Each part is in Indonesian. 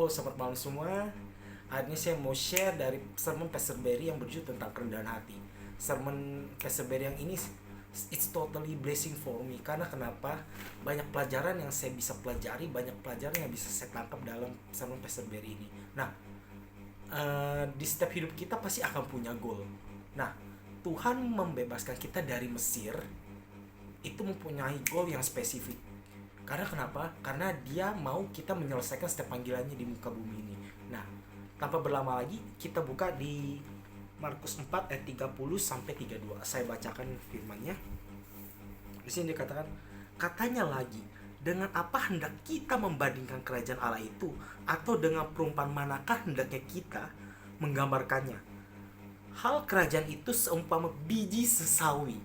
Halo, selamat malam semua. Hari ini saya mau share dari sermon Pastor Barry yang berjudul tentang kerendahan hati. Sermon Pastor Barry yang ini it's totally blessing for me. Karena kenapa? Banyak pelajaran yang saya bisa pelajari, banyak pelajaran yang bisa saya tangkap dalam sermon Pastor Barry ini. Nah, di setiap hidup kita pasti akan punya goal. Nah, Tuhan membebaskan kita dari Mesir itu mempunyai goal yang spesifik. Karena kenapa? Karena dia mau kita menyelesaikan setiap panggilannya di muka bumi ini. Nah, tanpa berlama lagi, kita buka di Markus 4 ayat 30 sampai 32. Saya bacakan firman-Nya. Di sini dikatakan, katanya lagi, dengan apa hendak kita membandingkan kerajaan Allah itu? Atau dengan perumpamaan manakah hendaknya kita menggambarkannya? Hal kerajaan itu seumpama biji sesawi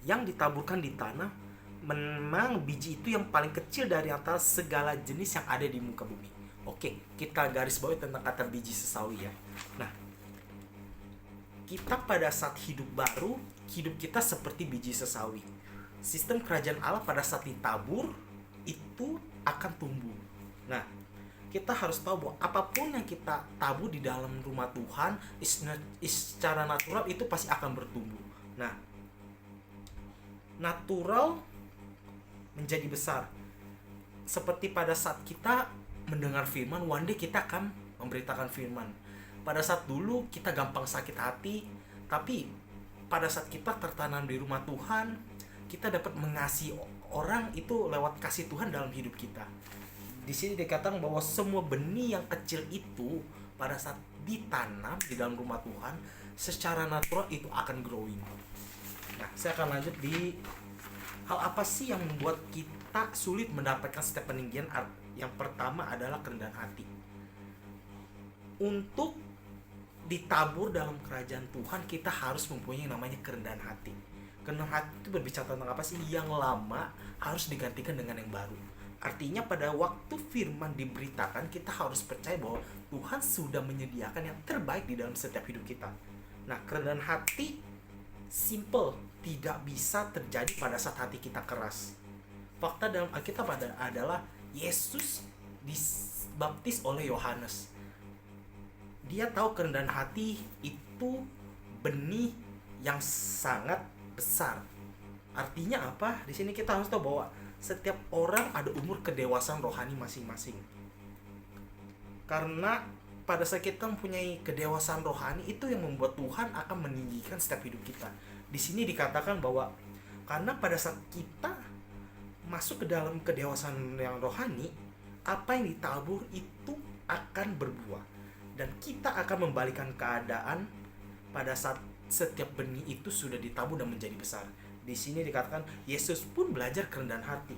yang ditaburkan di tanah. Memang biji itu yang paling kecil dari antara segala jenis yang ada di muka bumi. Oke, kita garis bawahi tentang kata biji sesawi ya. Nah, kita pada saat hidup baru, hidup kita seperti biji sesawi. Sistem kerajaan Allah pada saat ditabur itu akan tumbuh. Nah, kita harus tahu bahwa apapun yang kita tabur di dalam rumah Tuhan, secara natural itu pasti akan bertumbuh. Nah, natural menjadi besar. Seperti pada saat kita mendengar firman, one day kita akan memberitakan firman. Pada saat dulu kita gampang sakit hati, tapi pada saat kita tertanam di rumah Tuhan, kita dapat mengasihi orang itu lewat kasih Tuhan dalam hidup kita. Di sini dikatakan bahwa semua benih yang kecil itu pada saat ditanam di dalam rumah Tuhan, secara natural itu akan growing. Nah, saya akan lanjut di hal apa sih yang membuat kita sulit mendapatkan setiap peninggian? Yang pertama adalah kerendahan hati. Untuk ditabur dalam kerajaan Tuhan, kita harus mempunyai yang namanya kerendahan hati. Kerendahan hati itu berbicara tentang apa sih? Yang lama harus digantikan dengan yang baru. Artinya pada waktu firman diberitakan, kita harus percaya bahwa Tuhan sudah menyediakan yang terbaik di dalam setiap hidup kita. Nah, kerendahan hati simple, tidak bisa terjadi pada saat hati kita keras. Fakta dalam Alkitab adalah Yesus dibaptis oleh Yohanes. Dia tahu kerendahan hati itu benih yang sangat besar. Artinya apa? Di sini kita harus tahu bahwa setiap orang ada umur kedewasaan rohani masing-masing. Karena pada saat kita mempunyai kedewasaan rohani, itu yang membuat Tuhan akan meninggikan setiap hidup kita. Di sini dikatakan bahwa karena pada saat kita masuk ke dalam kedewasaan yang rohani, apa yang ditabur itu akan berbuah. Dan kita akan membalikan keadaan pada saat setiap benih itu sudah ditabur dan menjadi besar. Di sini dikatakan Yesus pun belajar kerendahan hati.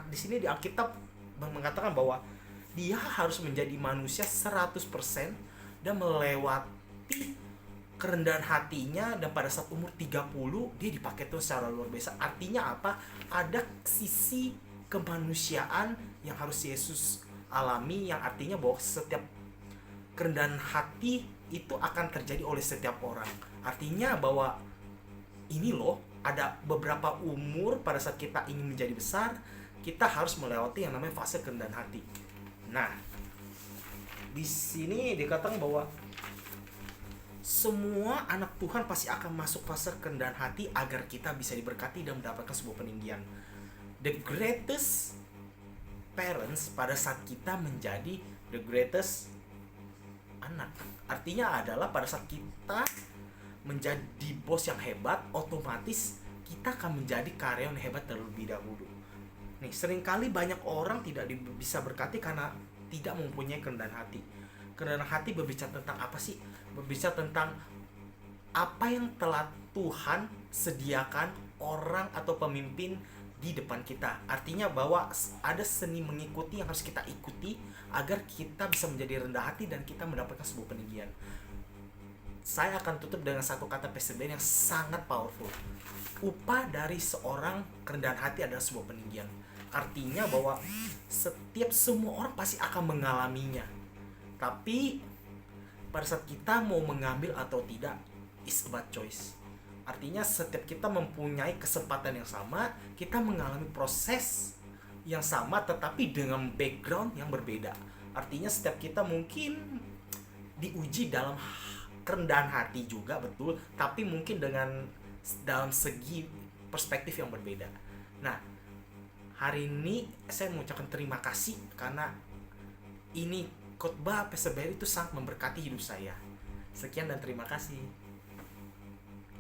Di sini di Alkitab mengatakan bahwa dia harus menjadi manusia 100% dan melewati kerendahan hatinya, dan pada saat umur 30 dia dipakai tuh secara luar biasa. Artinya apa? Ada sisi kemanusiaan yang harus Yesus alami, yang artinya bahwa setiap kerendahan hati itu akan terjadi oleh setiap orang. Artinya bahwa ini loh, ada beberapa umur pada saat kita ingin menjadi besar, kita harus melewati yang namanya fase kerendahan hati. Nah, di sini dikatakan bahwa semua anak Tuhan pasti akan masuk fase kerendahan hati agar kita bisa diberkati dan mendapatkan sebuah peninggian. The greatest parents pada saat kita menjadi the greatest anak. Artinya adalah pada saat kita menjadi bos yang hebat, otomatis kita akan menjadi karyawan yang hebat terlebih dahulu. Nih, seringkali banyak orang tidak bisa berkati karena tidak mempunyai kerendahan hati. Kerendahan hati berbicara tentang apa sih? Berbicara tentang apa yang telah Tuhan sediakan orang atau pemimpin di depan kita. Artinya bahwa ada seni mengikuti yang harus kita ikuti agar kita bisa menjadi rendah hati dan kita mendapatkan sebuah peninggian. Saya akan tutup dengan satu kata presiden yang sangat powerful. Upah dari seorang kerendahan hati adalah sebuah peninggian. Artinya bahwa semua orang pasti akan mengalaminya. Tapi pada saat kita mau mengambil atau tidak, is about choice. Artinya setiap kita mempunyai kesempatan yang sama, kita mengalami proses yang sama tetapi dengan background yang berbeda. Artinya setiap kita mungkin diuji dalam kerendahan hati juga, betul, tapi mungkin dengan dalam segi perspektif yang berbeda. Nah, hari ini saya mengucapkan terima kasih karena ini khotbah PSBR itu sangat memberkati hidup saya. Sekian dan terima kasih.